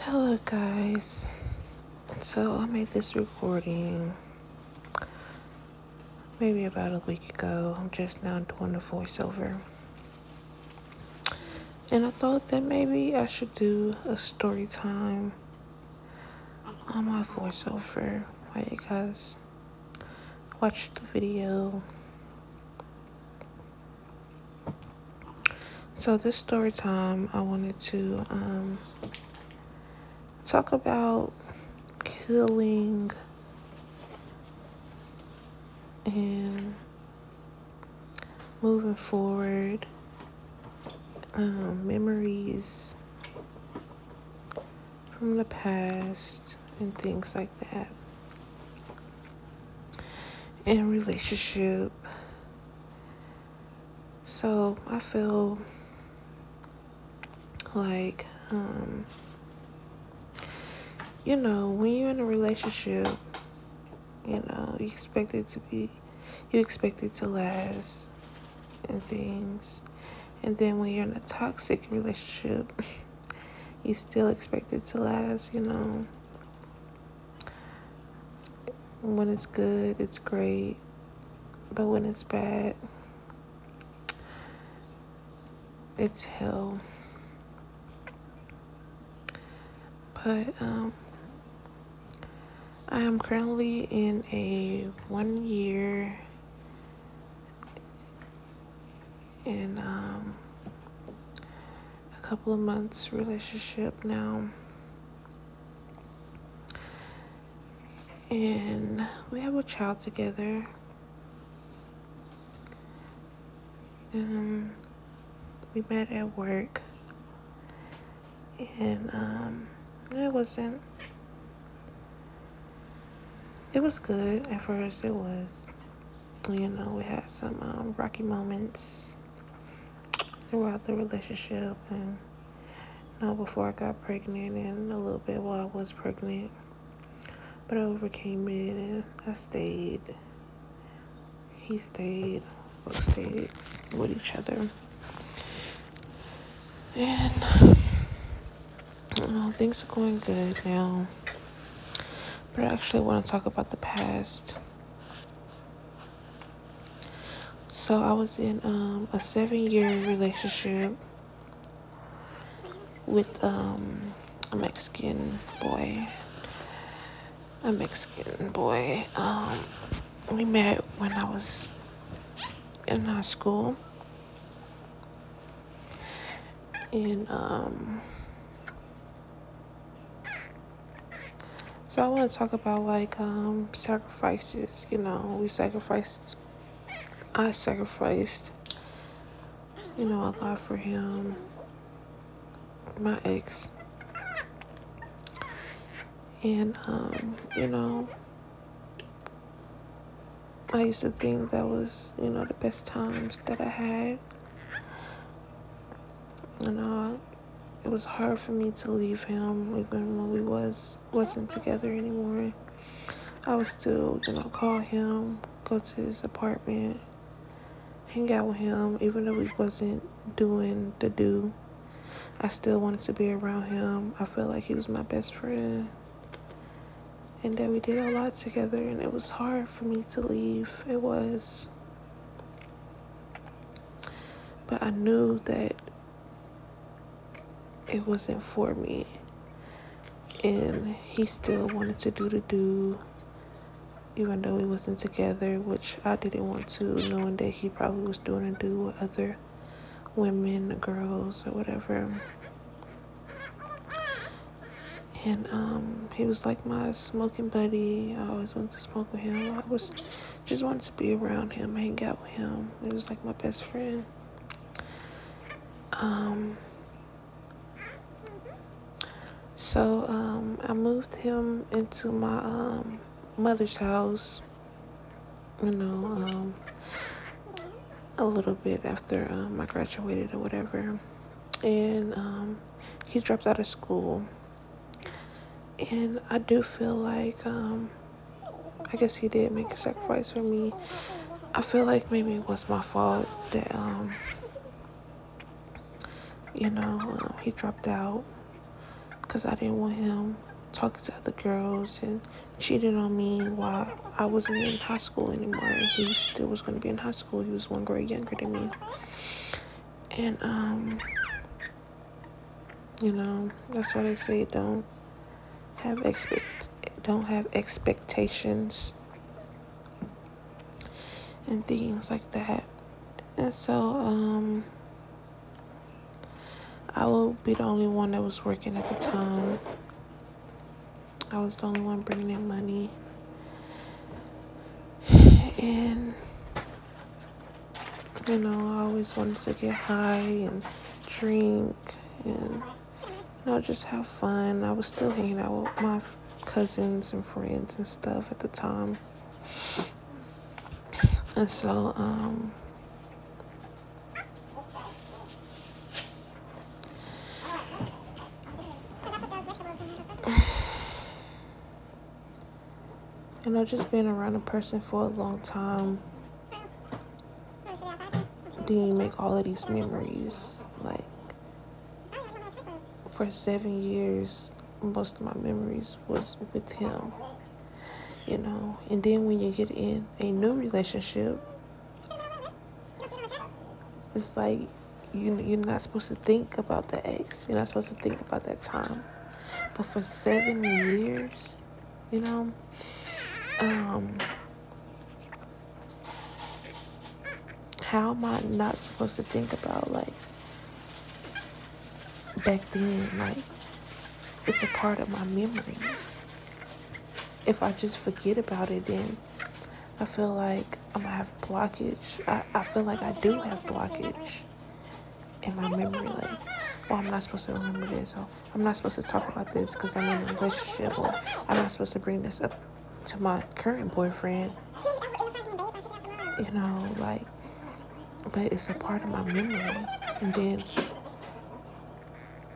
Hello guys. So I made this recording maybe about a week ago. I'm just now doing the voiceover. And I thought that maybe I should do a story time on my voiceover while you guys watch the video. So this story time I wanted to talk about healing and moving forward, memories from the past and things like that, and relationship. So I feel like when you're in a relationship, you expect it to last and things. And then when you're in a toxic relationship, you still expect it to last. When it's good, it's great. But when it's bad, it's hell. But I am currently in a 1 year and a couple of months relationship now. And we have a child together. We met at work. And it was good at first. It was, we had some rocky moments throughout the relationship, and before I got pregnant and a little bit while I was pregnant. But I overcame it, and I stayed. He stayed. Both stayed with each other. And things are going good now. But I actually want to talk about the past. So I was in a 7-year relationship with a Mexican boy. We met when I was in high school. And so I want to talk about sacrifices. I sacrificed a lot for him, my ex. And I used to think that was the best times that I had. It was hard for me to leave him even when we wasn't together anymore. I would still call him, go to his apartment, hang out with him, even though we wasn't doing the do. I still wanted to be around him. I felt like he was my best friend, and that we did a lot together, and it was hard for me to leave. It was. But I knew that it wasn't for me, and he still wanted to do the do, even though we wasn't together, which I didn't want to, knowing that he probably was doing a do with other women, girls, or whatever. And he was like my smoking buddy. I always wanted to smoke with him. I was just wanted to be around him, hang out with him. He was like my best friend. So I moved him into my mother's house, a little bit after I graduated or whatever. And he dropped out of school. And I do feel like, I guess he did make a sacrifice for me. I feel like maybe it was my fault that, he dropped out. because I didn't want him talking to other girls and cheating on me while I wasn't in high school anymore. And he still was going to be in high school. He was 1 grade younger than me. And, that's why they say don't have expectations and things like that. And so, I will be the only one that was working at the time. I was the only one bringing in money. And, I always wanted to get high and drink and, just have fun. I was still hanging out with my cousins and friends and stuff at the time. And so, just being around a person for a long time, then you make all of these memories. Like, for 7 years, most of my memories was with him, and then when you get in a new relationship, it's like you're not supposed to think about the ex. You're not supposed to think about that time. But for 7 years, how am I not supposed to think about, like, back then? Like, it's a part of my memory. If I just forget about it, then I feel like I'm gonna have blockage. I feel like I do have blockage in my memory. Like, I'm not supposed to remember this, or I'm not supposed to talk about this because I'm in a relationship, or I'm not supposed to bring this up to my current boyfriend. But it's a part of my memory. And then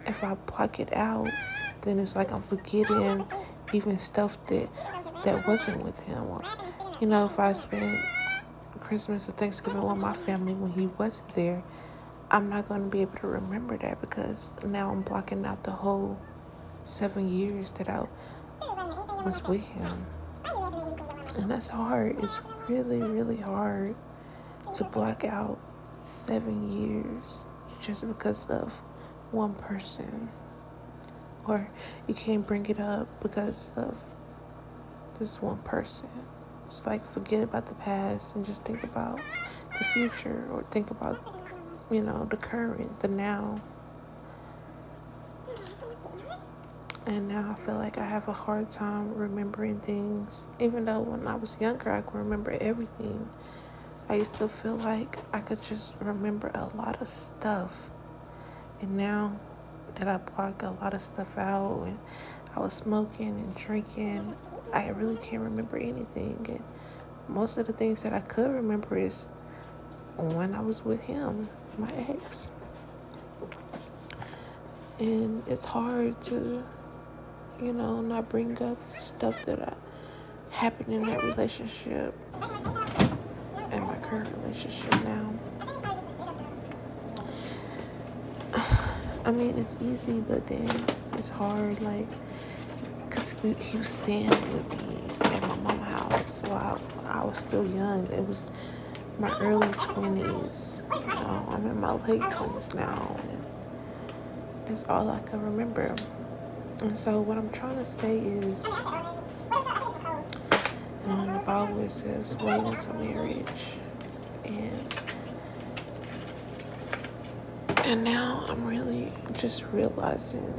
if I block it out, then it's like I'm forgetting even stuff that wasn't with him. Or, if I spend Christmas or Thanksgiving with my family when he wasn't there, I'm not going to be able to remember that because now I'm blocking out the whole 7 years that I was with him. And that's hard. It's really, really hard to block out 7 years just because of one person. Or you can't bring it up because of this one person. It's like, forget about the past and just think about the future, or think about, the current, the now. And now I feel like I have a hard time remembering things. Even though when I was younger, I could remember everything. I used to feel like I could just remember a lot of stuff. And now that I block a lot of stuff out and I was smoking and drinking, I really can't remember anything. And most of the things that I could remember is when I was with him, my ex. And it's hard to, not bring up stuff that happened in that relationship and my current relationship now. I mean, it's easy, but then it's hard, like, because he was staying with me at my mom's house while I was still young. It was my early 20s. I'm in my late 20s now, and that's all I can remember. And so what I'm trying to say is, in the Bible it says, wait until marriage. And now I'm really just realizing,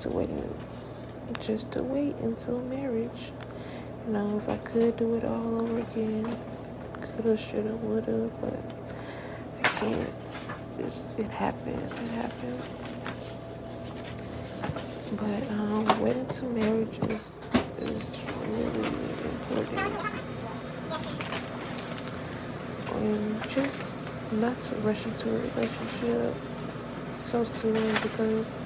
to wait until marriage. If I could do it all over again, coulda, shoulda, woulda, but I can't. It happened. But waiting until marriage is really important. And just not to rush into a relationship so soon, because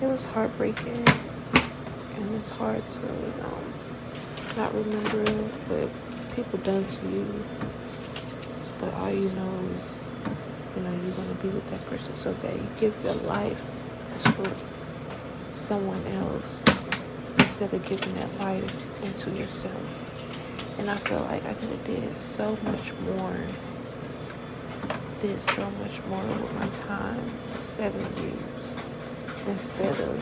it was heartbreaking, and it's hard to not remember what people done to you. So all you know is you're gonna be with that person so that you give your life to someone else instead of giving that life into yourself. And I feel like I could have did so much more with my time, 7 years, instead of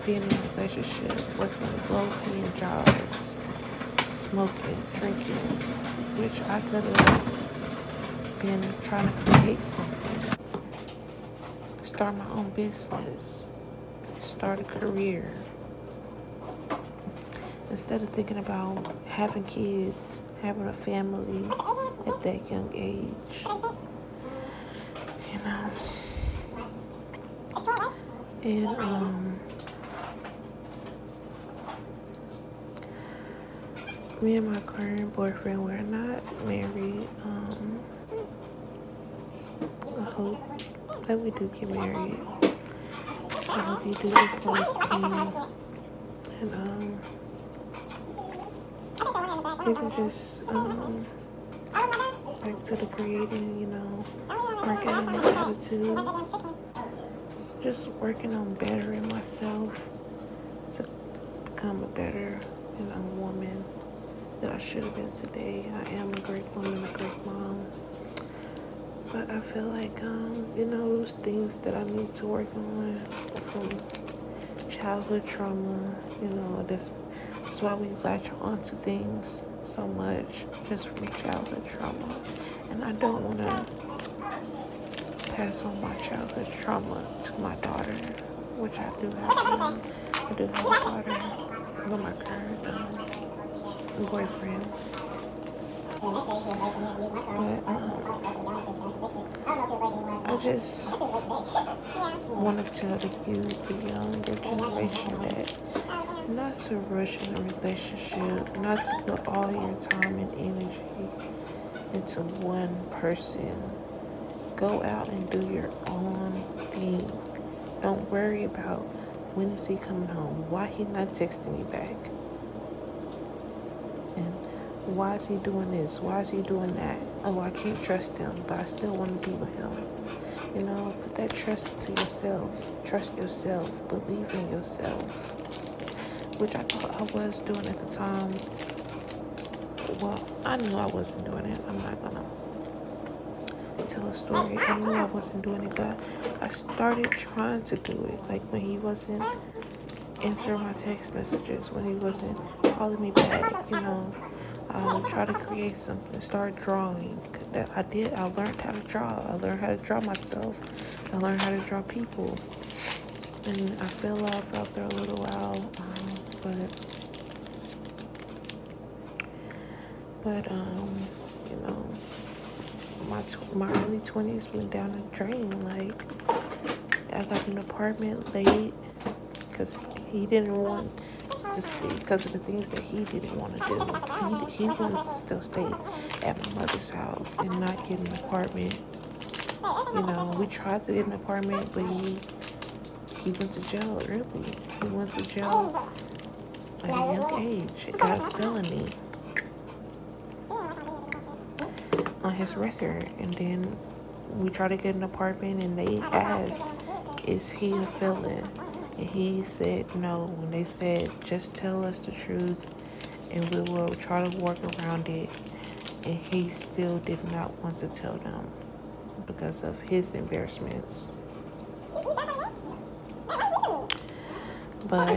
being in a relationship, working low-paying jobs, smoking, drinking, which I could have been trying to create something, start my own business, start a career, instead of thinking about having kids, having a family at that young age, you know. And me and my current boyfriend, we're not married. I hope that we do get married. I hope he do propose to me. And even just back to the creating, working on my attitude, just working on bettering myself to become a better, woman that I should have been today. I am a great woman, a great mom. But I feel like, those things that I need to work on from childhood trauma, that's why we latch on to things so much, just from childhood trauma. And I don't want to pass on my childhood trauma to my daughter, which I do have. I do have a daughter with my current boyfriend. But I just want to tell the youth, the younger generation, that not to rush in a relationship, not to put all your time and energy into one person. Go out and do your own thing. Don't worry about when is he coming home, why he not texting me back, and why is he doing this, why is he doing that. Oh, I can't trust him, but I still want to be with him. Put that trust into yourself. Trust yourself. Believe in yourself, which I thought I was doing at the time. Well, I knew I wasn't doing it. I'm not gonna tell a story. I knew I wasn't doing it, but I started trying to do it. Like when he wasn't answering my text messages, when he wasn't calling me back, I would try to create something, start drawing. That I did. I learned how to draw. I learned how to draw myself. I learned how to draw people. And I fell off after a little while, but my early 20s went down the drain. Like, I got an apartment late because he didn't want to stay, because of the things that he didn't want to do. He wanted to still stay at my mother's house and not get an apartment. We tried to get an apartment, but he went to jail early. He went to jail at a young age. It got a felony on his record. And then we tried to get an apartment, and they asked, is he a felon? And he said no. When they said, just tell us the truth and we will try to work around it. And he still did not want to tell them because of his embarrassments. But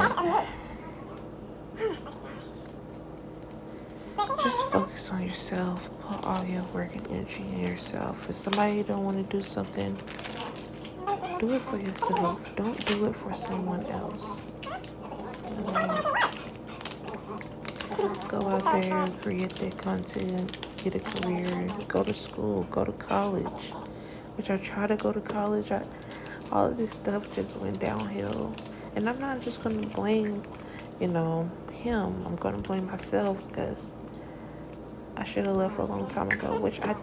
just focus on yourself. Put all your work and energy in yourself. If somebody don't want to do something, do it for yourself. Don't do it for someone else. Go out there and create that content, get a career, go to school, go to college. Which I tried to go to college. All of this stuff just went downhill. And I'm not just going to blame, him. I'm going to blame myself because I should have left a long time ago, which I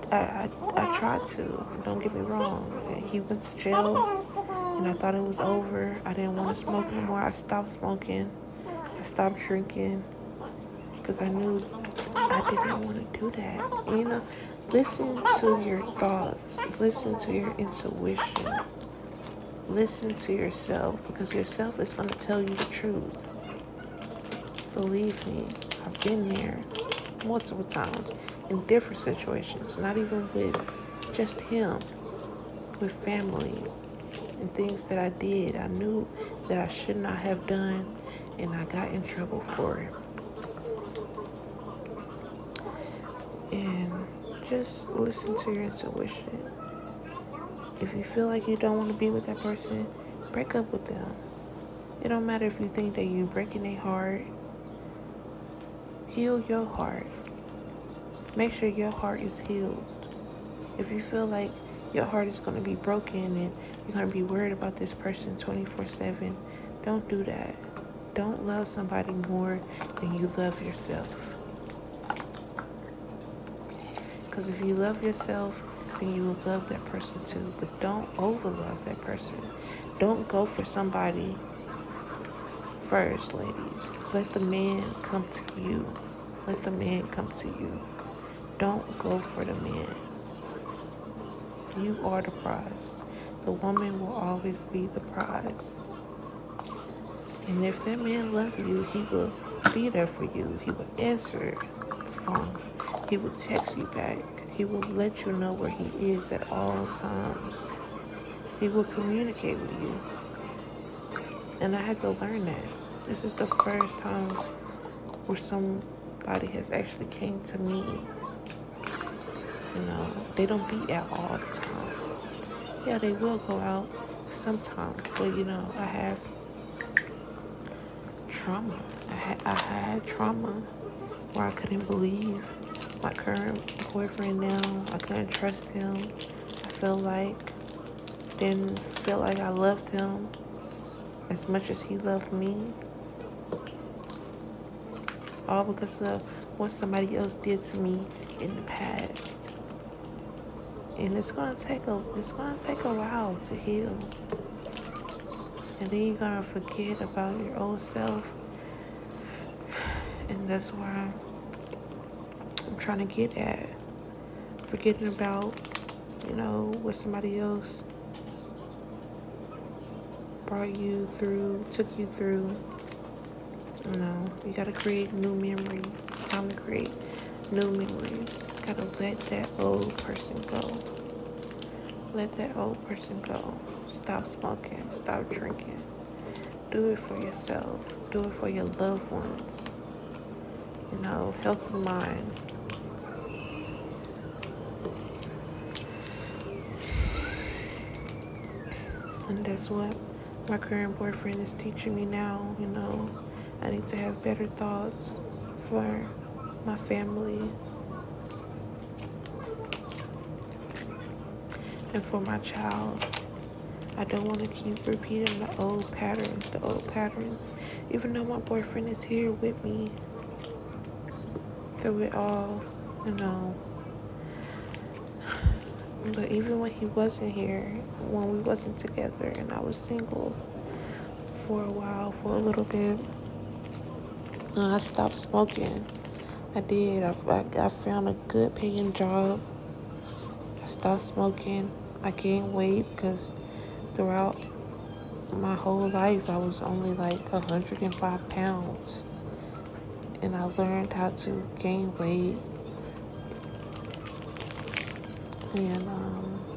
tried to. Don't get me wrong. He went to jail, and I thought it was over. I didn't want to smoke no more. I stopped smoking. I stopped drinking because I knew I didn't want to do that. Listen to your thoughts. Listen to your intuition. Listen to yourself, because yourself is going to tell you the truth. Believe me, I've been there multiple times in different situations, not even with just him, with family and things that I did. I knew that I should not have done, and I got in trouble for it. And just listen to your intuition. If you feel like you don't want to be with that person, break up with them. It don't matter if you think that you're breaking their heart. Heal your heart. Make sure your heart is healed. If you feel like your heart is going to be broken and you're going to be worried about this person 24/7, don't do that. Don't love somebody more than you love yourself. Because if you love yourself, then you will love that person too. But don't overlove that person. Don't go for somebody first, ladies. Let the man come to you. Let the man come to you. Don't go for the man. You are the prize. The woman will always be the prize. And if that man loves you, he will be there for you. He will answer the phone. He will text you back. He will let you know where he is at all times. He will communicate with you. And I had to learn that. This is the first time where somebody has actually came to me. You know, they don't be out all the time. Yeah, they will go out sometimes, but you know, I have trauma. I had trauma where I couldn't believe my current boyfriend now. I couldn't trust him. Didn't feel like I loved him as much as he loved me. All because of what somebody else did to me in the past. And it's gonna take a while to heal. And then you're gonna forget about your old self. And that's where I'm trying to get at. Forgetting about, you know, what somebody else brought you through, took you through. You know, you gotta create new memories. It's time to create new memories. You gotta let that old person go. Let that old person go. Stop smoking. Stop drinking. Do it for yourself. Do it for your loved ones. You know, health of mind. And that's what my current boyfriend is teaching me now. You know, I need to have better thoughts for my family and for my child. I don't want to keep repeating the old patterns. Even though my boyfriend is here with me through it all, you know. But even when he wasn't here, when we wasn't together and I was single for a while, for a little bit, I stopped smoking. I did. I found a good paying job. I stopped smoking. I gained weight because throughout my whole life I was only like 105 pounds. And I learned how to gain weight and,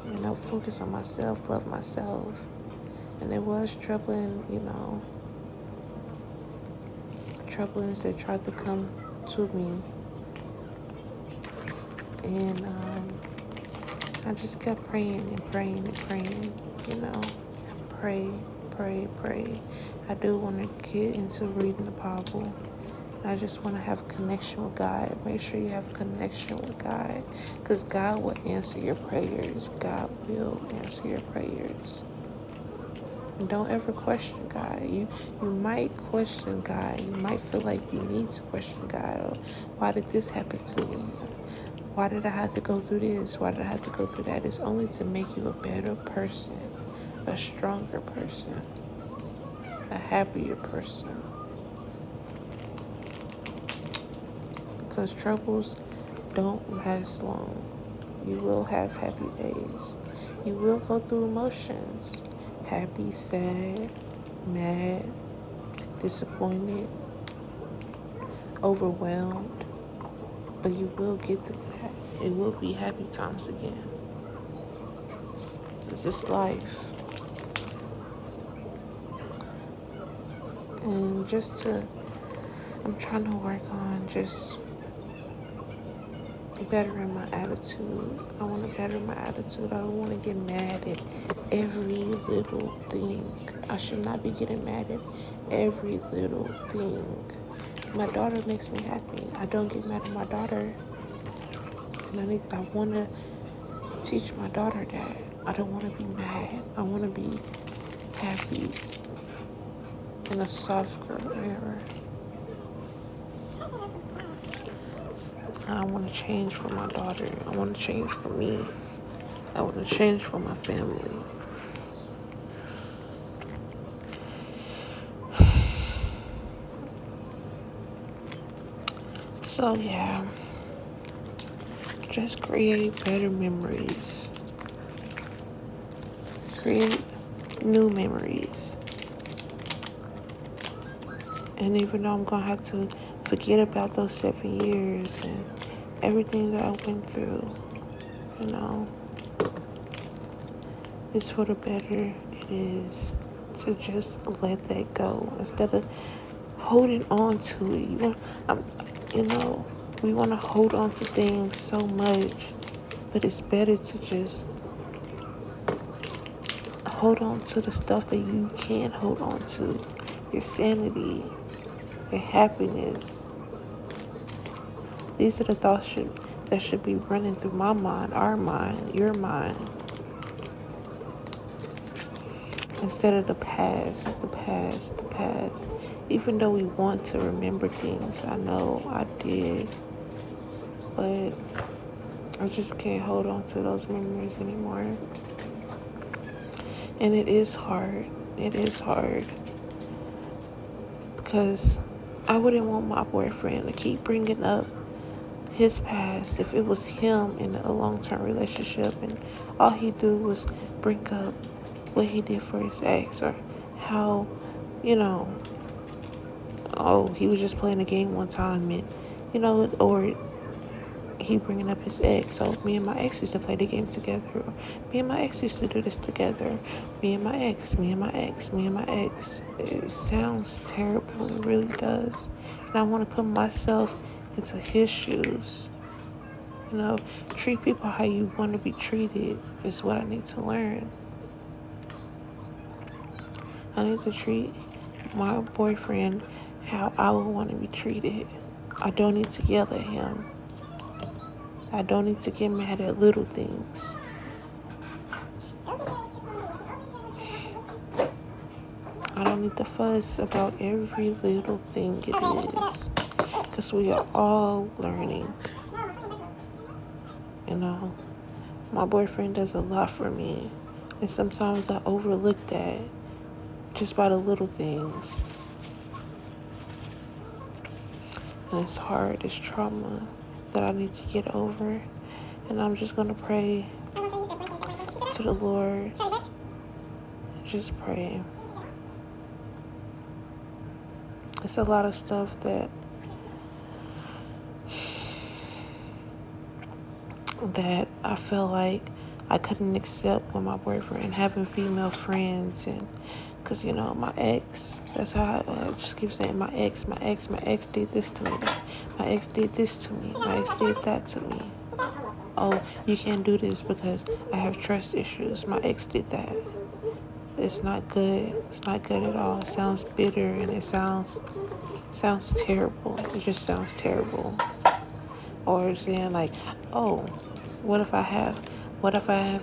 you know, focus on myself, love myself. And there was troubling, you know, troublings that tried to come to me. And I just kept praying and praying and praying, you know. Pray. I do want to get into reading the Bible. I just want to have a connection with God. Make sure you have a connection with God, because God will answer your prayers. God will answer your prayers. And don't ever question God. You might question God. You might feel like you need to question God. Or, why did this happen to me? Why did I have to go through this? Why did I have to go through that? It's only to make you a better person, a stronger person, a happier person. Because troubles don't last long. You will have happy days. You will go through emotions. happy, sad, mad, disappointed, overwhelmed, but you will get through that. It will be happy times again. It's just life. And I'm trying to work on just bettering my attitude. I want to better my attitude. I don't want to get mad at every little thing. I should not be getting mad at every little thing. My daughter makes me happy. I don't get mad at my daughter. And I want to teach my daughter that. I don't want to be mad. I want to be happy in a soft girl era. I want to change for my daughter. I want to change for me. I want to change for my family. So yeah, just create better memories. Create new memories. And even though I'm going to have to forget about those 7 years and everything that I went through, it's for the better it is to just let that go instead of holding on to it. We want to hold on to things so much, but it's better to just hold on to the stuff that you can hold on to. Your sanity, your happiness. These are the thoughts that should be running through my mind, our mind, your mind. Instead of the past. Even though we want to remember things, I know I did, but I just can't hold on to those memories anymore. And it is hard. Because I wouldn't want my boyfriend to keep bringing up his past if it was him in a long-term relationship and all he do was bring up what he did for his ex or how, he was just playing a game one time and, or he bringing up his ex. So me and my ex used to play the game together. Or me and my ex used to do this together. Me and my ex. It sounds terrible. It really does. And I want to put myself into his shoes. Treat people how you want to be treated is what I need to learn. I need to treat my boyfriend how I would want to be treated. I don't need to yell at him. I don't need to get mad at little things. I don't need to fuss about every little thing it is. Because we are all learning. My boyfriend does a lot for me. And sometimes I overlook that just by the little things. And it's hard. It's trauma that I need to get over. And I'm just going to pray to the Lord. Just pray. It's a lot of stuff that I feel like I couldn't accept with my boyfriend, having female friends, and because my ex, that's how I just keep saying my ex did this to me, my ex did this to me, my ex did that to me. Oh, you can't do this because I have trust issues. My ex did that. It's not good. It's not good at all. It sounds bitter and it sounds terrible. It just sounds terrible. Or saying like, oh, what if I have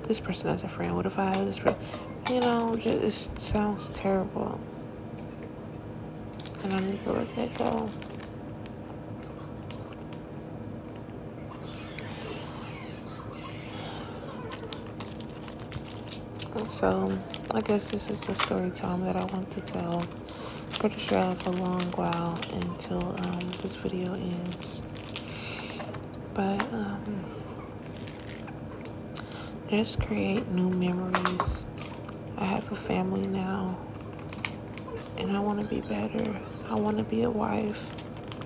this person as a friend? What if I have this person? It sounds terrible. And I need to let that go. So, I guess this is the story time that I want to tell. Pretty sure I have a long while until this video ends. But, just create new memories. I have a family now, and I want to be better. I want to be a wife.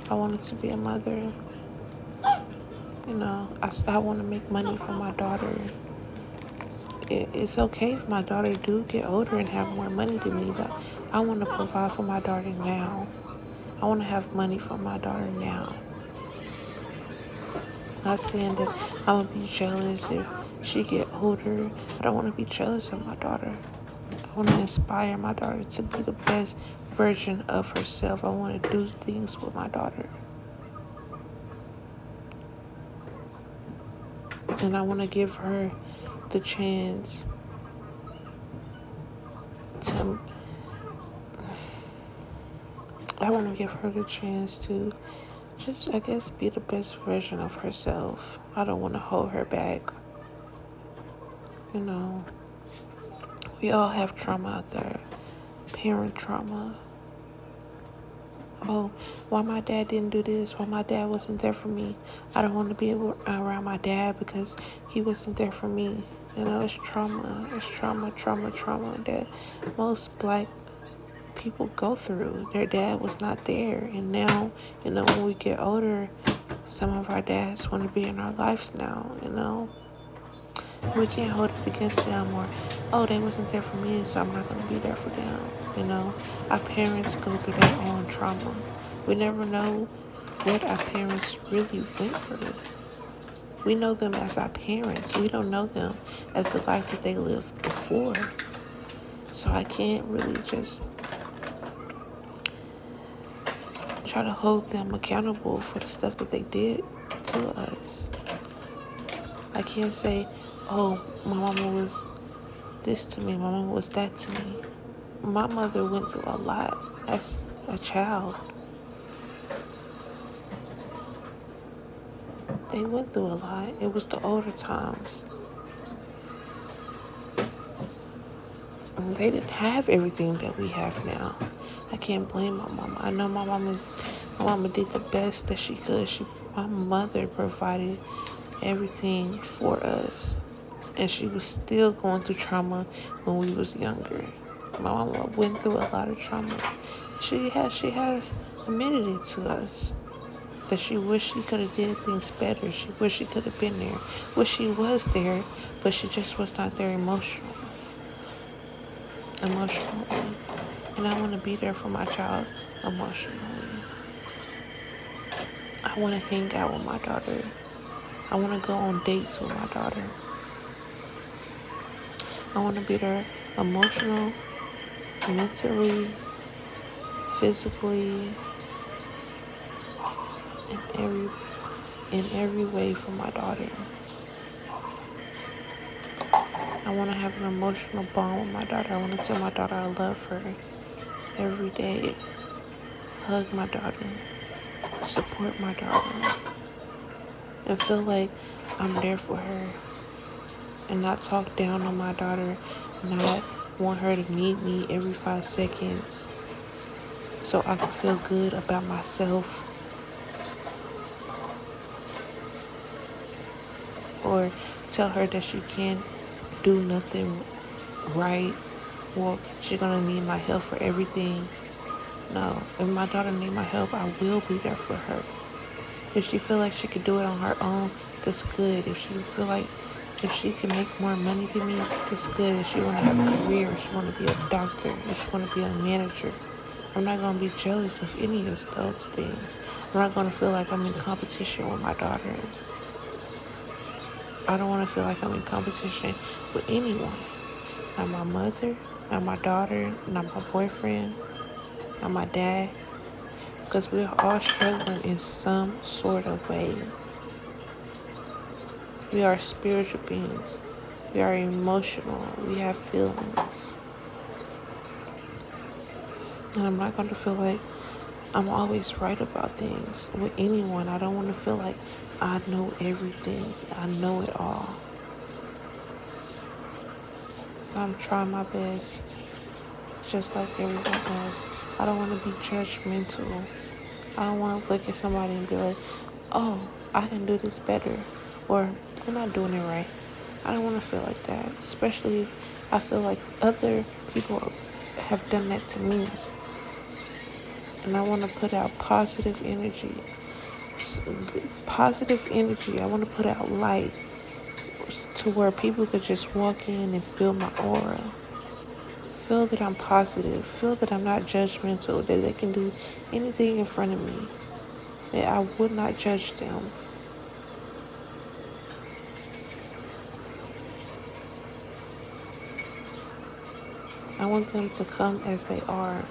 I wanted to be a mother. I want to make money for my daughter. It's okay if my daughter do get older and have more money than me, but I want to provide for my daughter now. I want to have money for my daughter now. Not saying that I'm gonna be jealous if she get older. I don't want to be jealous of my daughter. I want to inspire my daughter to be the best version of herself. I want to do things with my daughter. And I want to give her the chance to just, I guess, be the best version of herself. I don't want to hold her back. We all have trauma out there. Parent trauma. Oh, why my dad didn't do this? Why my dad wasn't there for me? I don't want to be around my dad because he wasn't there for me. It's trauma. It's trauma that most black people go through. Their dad was not there. And now, when we get older, some of our dads want to be in our lives now, We can't hold it against them or, they wasn't there for me, so I'm not going to be there for them. Our parents go through their own trauma. We never know what our parents really went through. We know them as our parents. We don't know them as the life that they lived before. So I can't really just try to hold them accountable for the stuff that they did to us. I can't say, my mama was this to me, my mama was that to me. My mother went through a lot as a child. They went through a lot. It was the older times. And they didn't have everything that we have now. I can't blame my mama. I know my mama did the best that she could. My mother provided everything for us. And she was still going through trauma when we was younger. My mama went through a lot of trauma. She has admitted it to us. That she wished she could have did things better. She wished she could have been there. Wish she was there, but she just was not there emotionally. And I want to be there for my child emotionally. I want to hang out with my daughter. I want to go on dates with my daughter. I want to be there emotional, mentally, physically, in every way for my daughter. I want to have an emotional bond with my daughter. I want to tell my daughter I love her every day. Hug my daughter. Support my daughter. And feel like I'm there for her. And not talk down on my daughter. Not want her to need me every 5 seconds. So I can feel good about myself. Or tell her that she can't do nothing right. Well, she's going to need my help for everything. No, if my daughter need my help, I will be there for her. If she feel like she could do it on her own, that's good. If she feel like if she can make more money than me, that's good. If she want to have a career, if she want to be a doctor, if she want to be a manager, I'm not going to be jealous of any of those things. I'm not going to feel like I'm in competition with my daughter. I don't want to feel like I'm in competition with anyone. Not my mother, not my daughter, not my boyfriend, not my dad. Because we're all struggling in some sort of way. We are spiritual beings. We are emotional. We have feelings. And I'm not going to feel like I'm always right about things with anyone. I don't want to feel like I know everything. I know it all. So I'm trying my best, just like everyone else. I don't want to be judgmental. I don't want to look at somebody and be like, I can do this better. Or, I'm not doing it right. I don't want to feel like that. Especially if I feel like other people have done that to me. And I want to put out positive energy. Positive energy. I want to put out light to where people could just walk in and feel my aura. Feel that I'm positive. Feel that I'm not judgmental. That they can do anything in front of me. That I would not judge them. I want them to come as they are.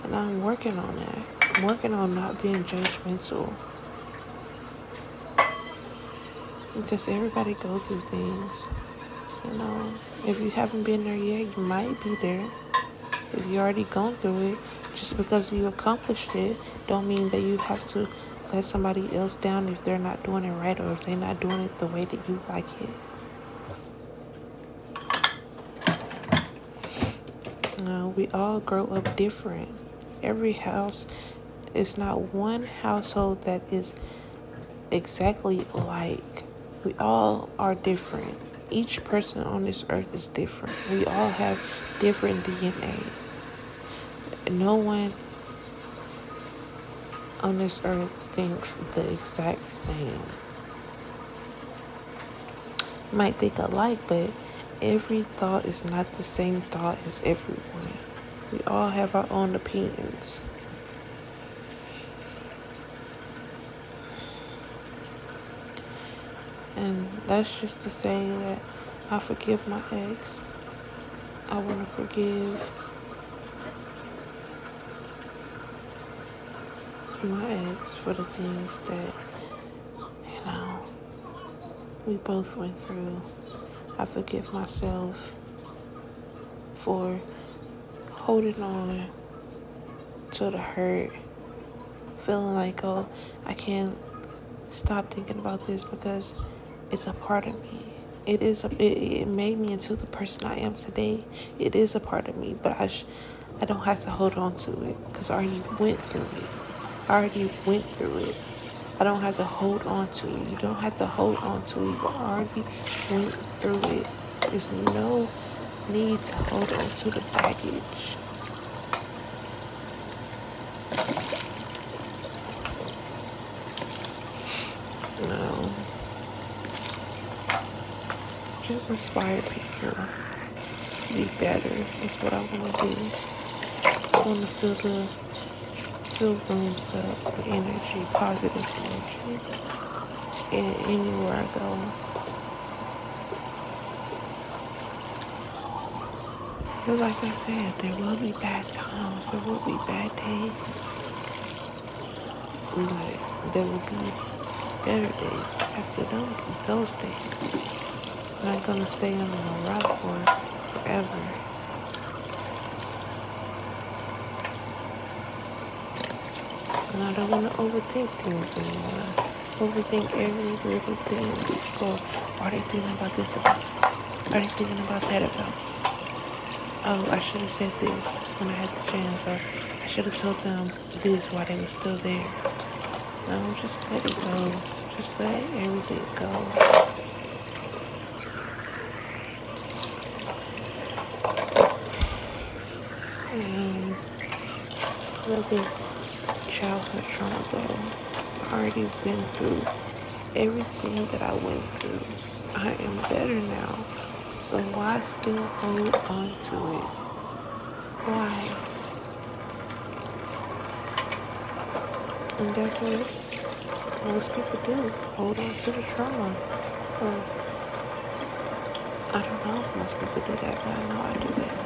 And I'm working on that. I'm working on not being judgmental. Because everybody goes through things. You know, if you haven't been there yet, you might be there. If you already gone through it, just because you accomplished it, don't mean that you have to let somebody else down if they're not doing it right or if they're not doing it the way that you like it. We all grow up different. Every house is not one household that is exactly alike. We all are different. Each person on this earth is different. We all have different DNA. No one on this earth thinks the exact same. Might think alike, but every thought is not the same thought as everyone. We all have our own opinions. And that's just to say that I forgive my ex. I want to forgive my ex for the things that, we both went through. I forgive myself for holding on to the hurt, feeling like, oh, I can't stop thinking about this because it's a part of me. It made me into the person I am today. It is a part of me, but I don't have to hold on to it because I already went through it. I already went through it. I don't have to hold on to it. You don't have to hold on to it. You already went through it. There's no need to hold on to the baggage. No. Just inspire people to be better is what I want to do. I want to fill rooms up with energy, positive energy, and anywhere I go. But like I said, there will be bad times, there will be bad days, but there will be better days after those days. I'm not gonna stay under a rock forever. And I don't want to overthink things anymore. Overthink every little thing. Go, are they thinking about this about? Are they thinking about that about? Oh, I should have said this when I had the chance. Or I should have told them this while they were still there. No, just let it go. Just let everything go. Let the childhood trauma go. I already been through everything that I went through. I am better now. So why still hold on to it? Why? And that's what most people do. Hold on to the trauma. Or, I don't know if most people do that, but I know I do that.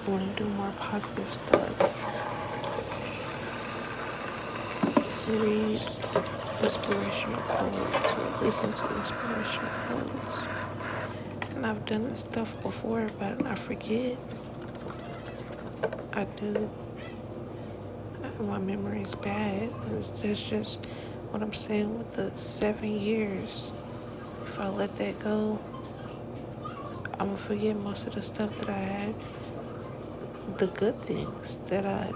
I want to do more positive stuff. Read inspirational quotes or listen to inspirational quotes. And I've done this stuff before, but I forget. I do. My memory is bad. That's just what I'm saying with the 7 years. if I let that go, I'm gonna forget most of the stuff that I had, the good things that I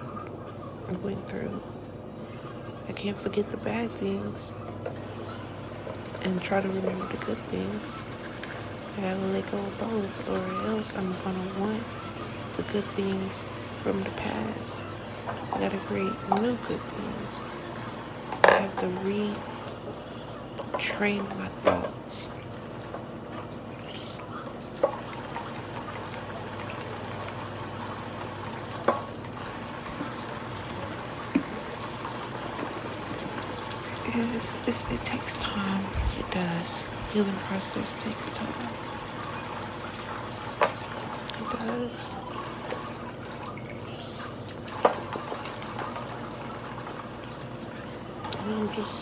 went through. I can't forget the bad things and try to remember the good things. I gotta let go of both, or else I'm gonna want the good things from the past. I gotta create new good things. I have to retrain my thoughts. It takes time. It does. Healing process takes time. It does. And just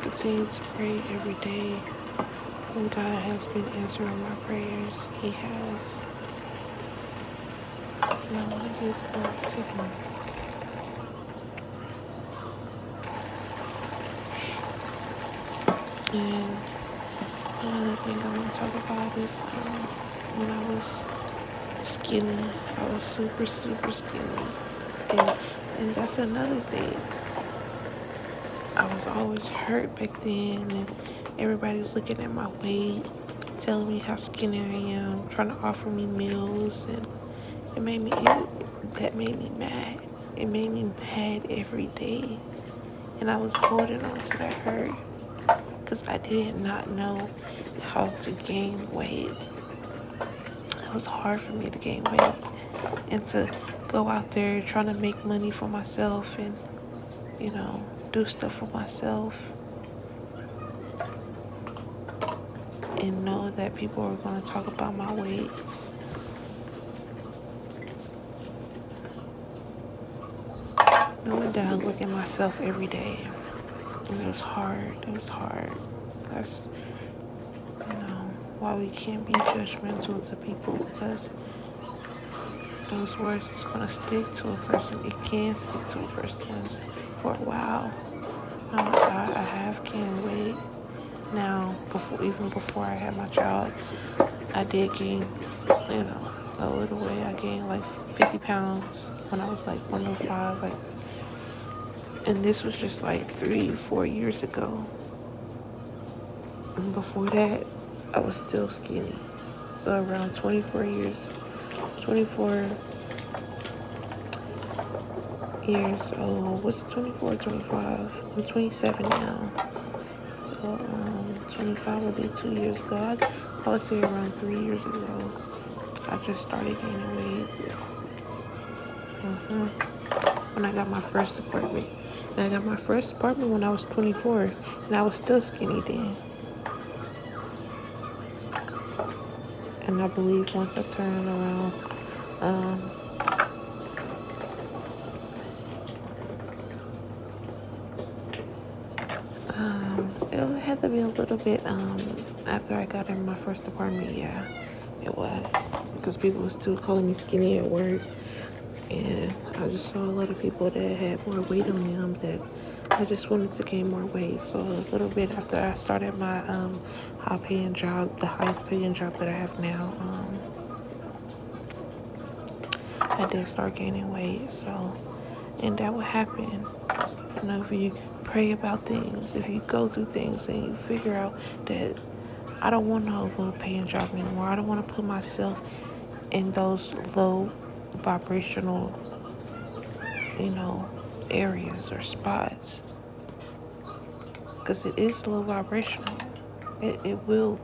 continue to pray every day. And God has been answering my prayers. He has. And I want to give glory to Him. And another thing I want to talk about is when I was skinny. I was super, super skinny. And that's another thing. I was always hurt back then, and everybody was looking at my weight, telling me how skinny I am, trying to offer me meals, and that made me mad. It made me mad every day, and I was holding on to that hurt because I did not know how to gain weight. It was hard for me to gain weight and to go out there trying to make money for myself and, do stuff for myself and know that people are going to talk about my weight. Knowing that I look at myself every day, and it was hard. It was hard. That's, why we can't be judgmental to people, because those words is going to stick to a person. It can stick to a person for a while. I have gained weight now. Even before I had my child, I did gain, a little weight. I gained like 50 pounds when I was like 105. And this was just like 3-4 years ago. And before that, I was still skinny. So around 24 years old. Was it 24 or 25? I'm 27 now. So 25 will be 2 years ago. I would say around 3 years ago, I just started gaining weight. When I got my first apartment. And I got my first apartment when I was 24, and I was still skinny then. And I believe once I turned around, it had to be a little bit after I got in my first apartment. Yeah, it was, because people were still calling me skinny at work, and I just saw a lot of people that had more weight on them that I just wanted to gain more weight. So a little bit after I started my high-paying job, the highest-paying job that I have now, I did start gaining weight. So, and that would happen. If you pray about things, if you go through things and you figure out that I don't want no low-paying job anymore. I don't want to put myself in those low vibrational, areas or spots, because it is low vibrational. It will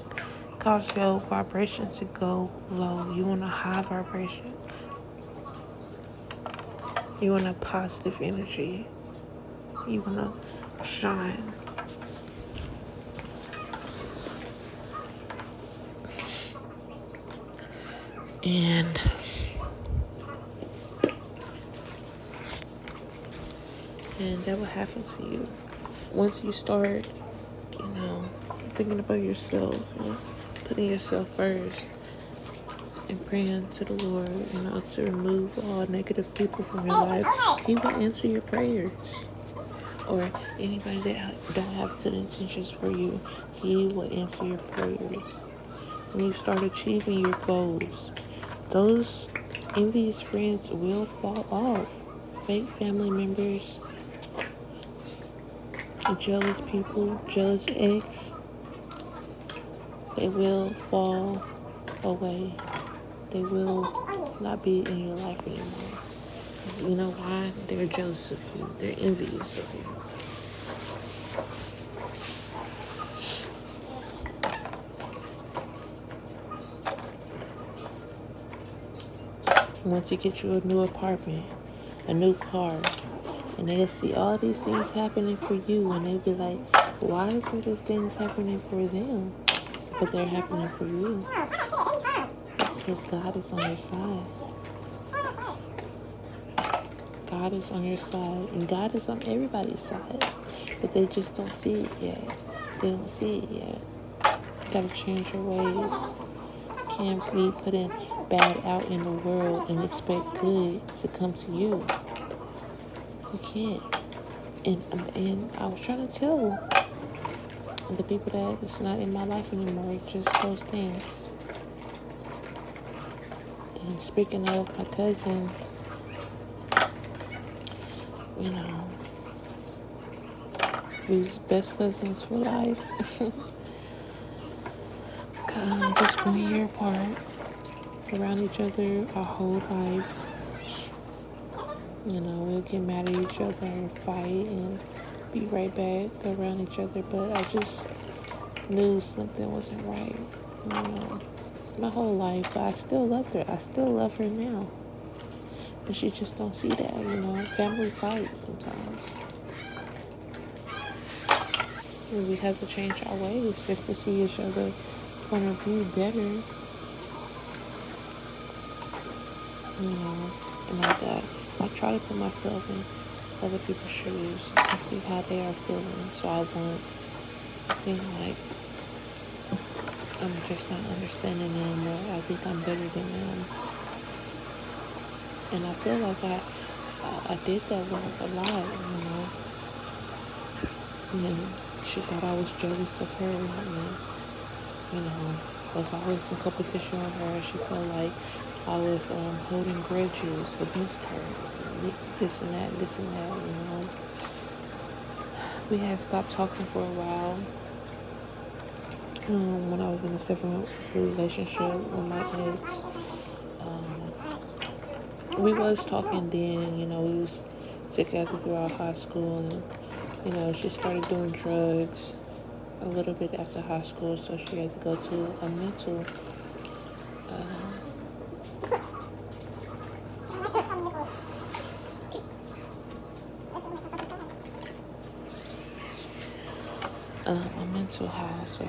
cause your vibration to go low. You want a high vibration. You want a positive energy. You want to shine. And that will happen to you once you start, thinking about yourself and putting yourself first and praying to the Lord, to remove all negative people from your life. He will answer your prayers. Or anybody that don't have good intentions for you, He will answer your prayers. When you start achieving your goals, those envious friends will fall off. Fake family members, jealous people, jealous ex, they will fall away. They will not be in your life anymore. 'Cause you know why? They're jealous of you. They're envious of you. Once you get you a new apartment, a new car, and they'll see all these things happening for you, and they'll be like, why isn't this things happening for them? But they're happening for you. It's because God is on your side. God is on your side, and God is on everybody's side, but they just don't see it yet. They don't see it yet. You gotta change your ways. Can't be putting bad out in the world and expect good to come to you. You can't. And I was trying to tell the people that it's not in my life anymore, just those things. And speaking of my cousin, you know, we was best cousins for life. Just 1 year apart, around each other our whole lives. You know, we'll get mad at each other and fight and be right back around each other. But I just knew something wasn't right. You know, my whole life, but I still loved her. I still love her now. But she just don't see that, you know. Family fights sometimes. And we have to change our ways just to see each other point of view better. You know, and like that. I try to put myself in other people's shoes and see how they are feeling, so I won't seem like I'm just not understanding them, or I think I'm better than them. And I feel like I did that with a lot, you know. And she thought I was jealous of her, and you know, was always in competition with her. She felt like I was holding grudges against her, this and that, you know. We had stopped talking for a while. When I was in a separate relationship with my ex, we was talking then, you know, we was together throughout high school, and, you know, she started doing drugs a little bit after high school, so she had to go to a mental a mental house or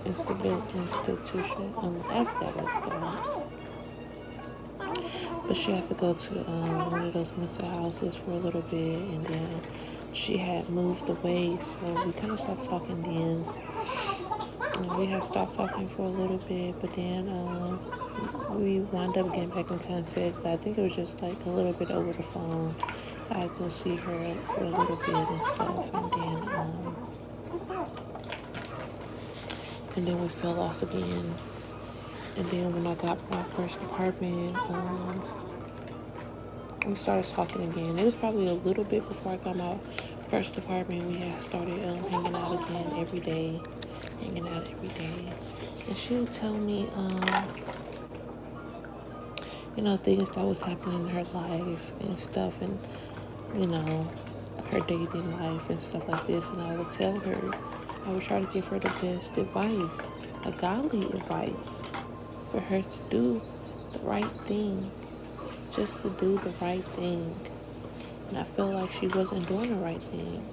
institution, whatever that was called. But she had to go to one of those mental houses for a little bit, and then she had moved away, so we kind of stopped talking then. We had stopped talking for a little bit, but then we wound up getting back in contact. But I think it was just like a little bit over the phone. I'd go see her for a little bit and stuff, and then we fell off again. And then when I got my first apartment, we started talking again. It was probably a little bit before I got my first apartment. We had started hanging out again every day. And she would tell me, you know, things that was happening in her life and stuff, and, you know, her dating life and stuff like this. And I would tell her, I would try to give her the best advice, a godly advice, for her to do the right thing, just to do the right thing. And I feel like she wasn't doing the right thing.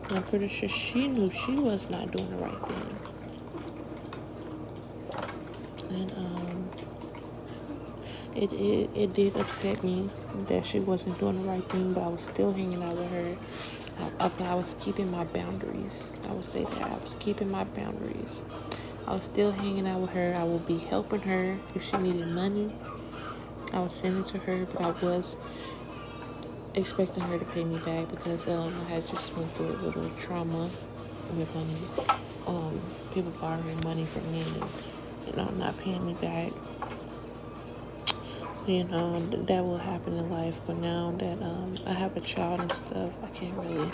And I'm pretty sure she knew she was not doing the right thing. And it did upset me that she wasn't doing the right thing, but I was still hanging out with her. I was keeping my boundaries. I would say that I was keeping my boundaries. I was still hanging out with her. I would be helping her if she needed money. I would send it to her, but I was expecting her to pay me back because I had just went through a little trauma with money. people borrowing money from me and, not paying me back. That will happen in life. But now that I have a child and stuff, I can't really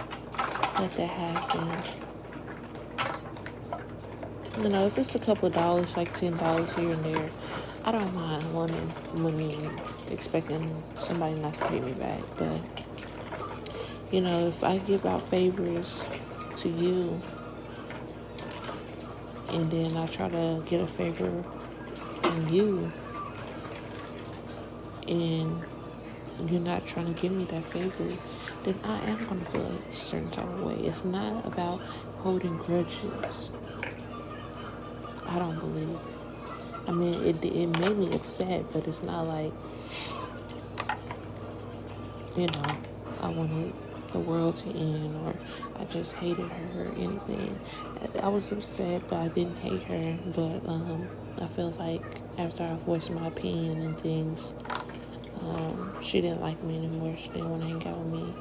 let that happen. If it's a couple of dollars, like $10 here and there, I don't mind wanting money and expecting somebody not to pay me back. But, if I give out favors to you and then I try to get a favor from you and you're not trying to give me that favor, then I am going to feel a certain type of way. It's not about holding grudges. I don't believe. I mean, it made me upset, but it's not like, I wanted the world to end or I just hated her or anything. I was upset, but I didn't hate her. But I feel like after I voiced my opinion and things, she didn't like me anymore. She didn't want to hang out with me,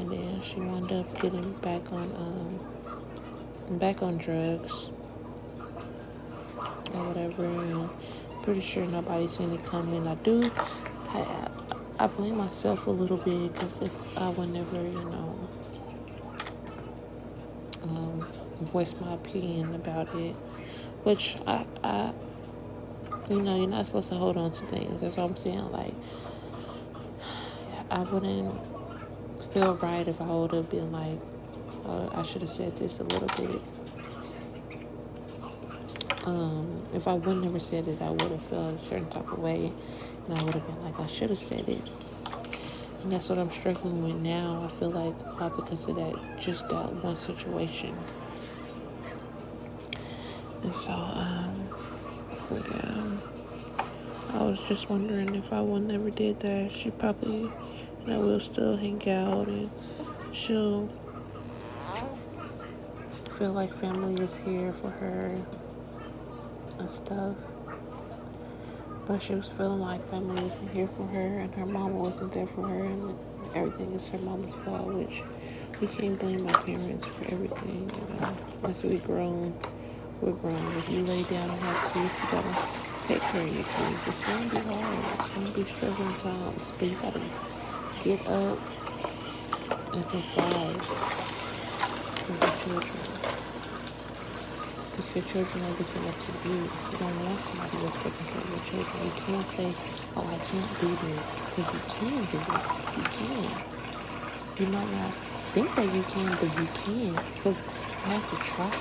and then she wound up getting back on drugs or whatever. And pretty sure nobody seen it coming. I blame myself a little bit because if I would never, voice my opinion about it, which you're not supposed to hold on to things. That's what I'm saying. Like, I wouldn't feel right if I would have been like, I should have said this a little bit. If I would never said it, I would have felt a certain type of way, and I would have been like, I should have said it. And that's what I'm struggling with now. I feel like because of just that one situation. And so, I was just wondering if I would never did that, she probably, will still hang out and she'll feel like family is here for her and stuff. But she was feeling like family isn't here for her and her mama wasn't there for her and everything is her mama's fault, which we can't blame my parents for everything. Once we're grown. If you lay down and have kids, you gotta take care of your kids. It's gonna be hard. It's gonna be struggling times, but you gotta get up and provide for your children. Because your children are looking up to you. You don't want somebody else taking care of your children. You can't say, oh, I can't do this. Because you can do it. You can. You might not think that you can, but you can. Because you have to try.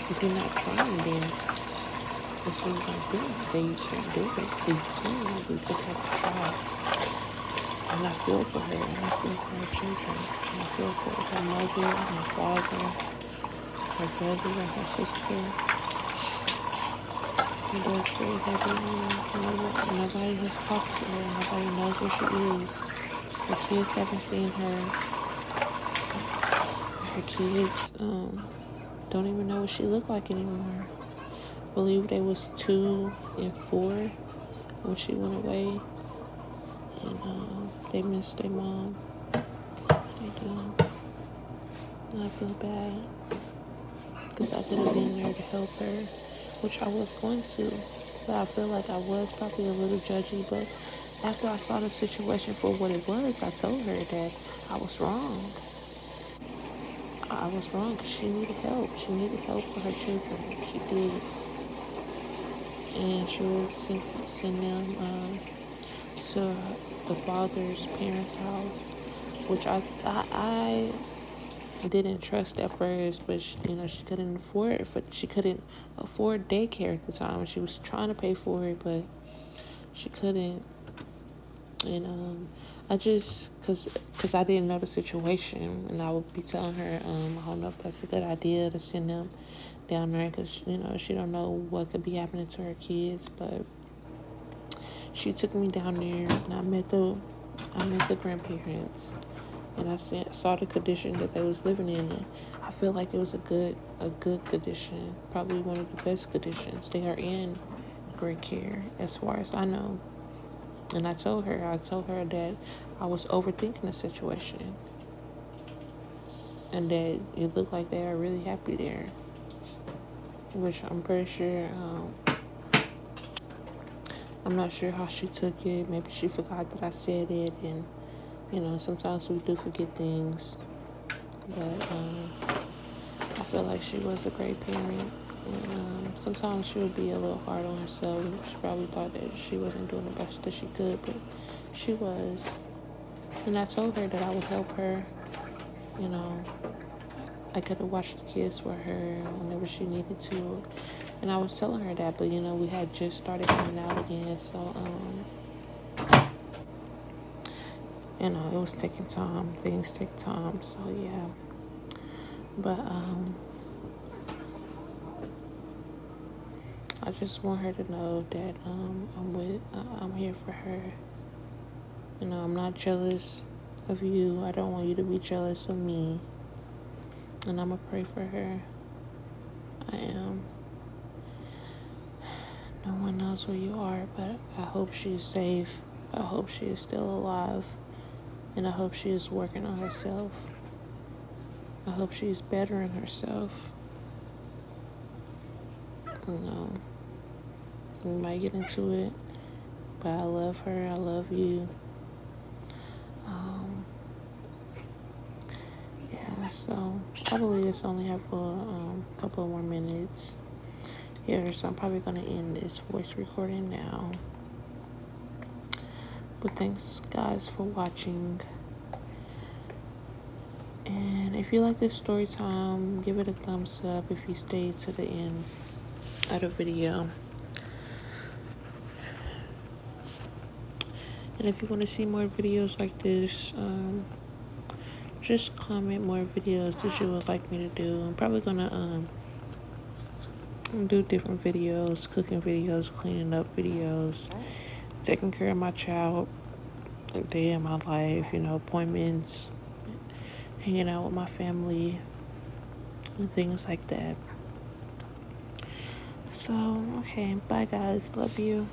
If you're not trying, then it's what you're going to do. Then you can't do it. But you can. You just have to try. And I feel for her. And I feel for her children. And I feel for her mother, her father, her brother, and her sister. And they're very happy. Nobody has talked to her. Nobody knows where she is. Her kids haven't seen her. Her kids don't even know what she looked like anymore. I believe they was 2 and 4 when she went away. And they miss their mom. They do. And I feel bad. Because I could have been there to help her, which I was going to. But I feel like I was probably a little judgy. But after I saw the situation for what it was, I told her that I was wrong. I was wrong because she needed help. She needed help for her children. She did. And she would send them to the father's parents' house, which I didn't trust at first, but she couldn't afford daycare at the time. She was trying to pay for it, but she couldn't. And I just, cause I didn't know the situation, and I would be telling her, I don't know if that's a good idea to send them down there, cause she don't know what could be happening to her kids. But she took me down there, and I met the grandparents, and I saw the condition that they was living in. And I feel like it was a good condition, probably one of the best conditions. They are in great care, as far as I know. And I told her that I was overthinking the situation, and that it looked like they are really happy there. which I'm pretty sure, I'm not sure how she took it. Maybe she forgot that I said it, and sometimes we do forget things. But I feel like she was a great parent, and sometimes she would be a little hard on herself. She probably thought that she wasn't doing the best that she could, but she was. And I told her that I would help her. You know, I could have watched the kids for her whenever she needed to. And I was telling her that, but we had just started coming out again, so it was taking time. Things take time, so yeah. But I just want her to know that I'm here for her. I'm not jealous of you. I don't want you to be jealous of me. And I'm gonna pray for her. I am. No one knows where you are, but I hope she is safe. I hope she is still alive. And I hope she is working on herself. I hope she is bettering herself. We might get into it, but I love her. I love you. Yeah, so I believe this only have a couple of more minutes here, so I'm probably going to end this voice recording now. But thanks, guys, for watching. And if you like this story time, give it a thumbs up if you stay to the end of the video. And if you want to see more videos like this, just comment more videos that you would like me to do. I'm probably going to do different videos, cooking videos, cleaning up videos, taking care of my child, a day in my life, appointments, hanging out with my family, and things like that. So, okay, bye guys, love you.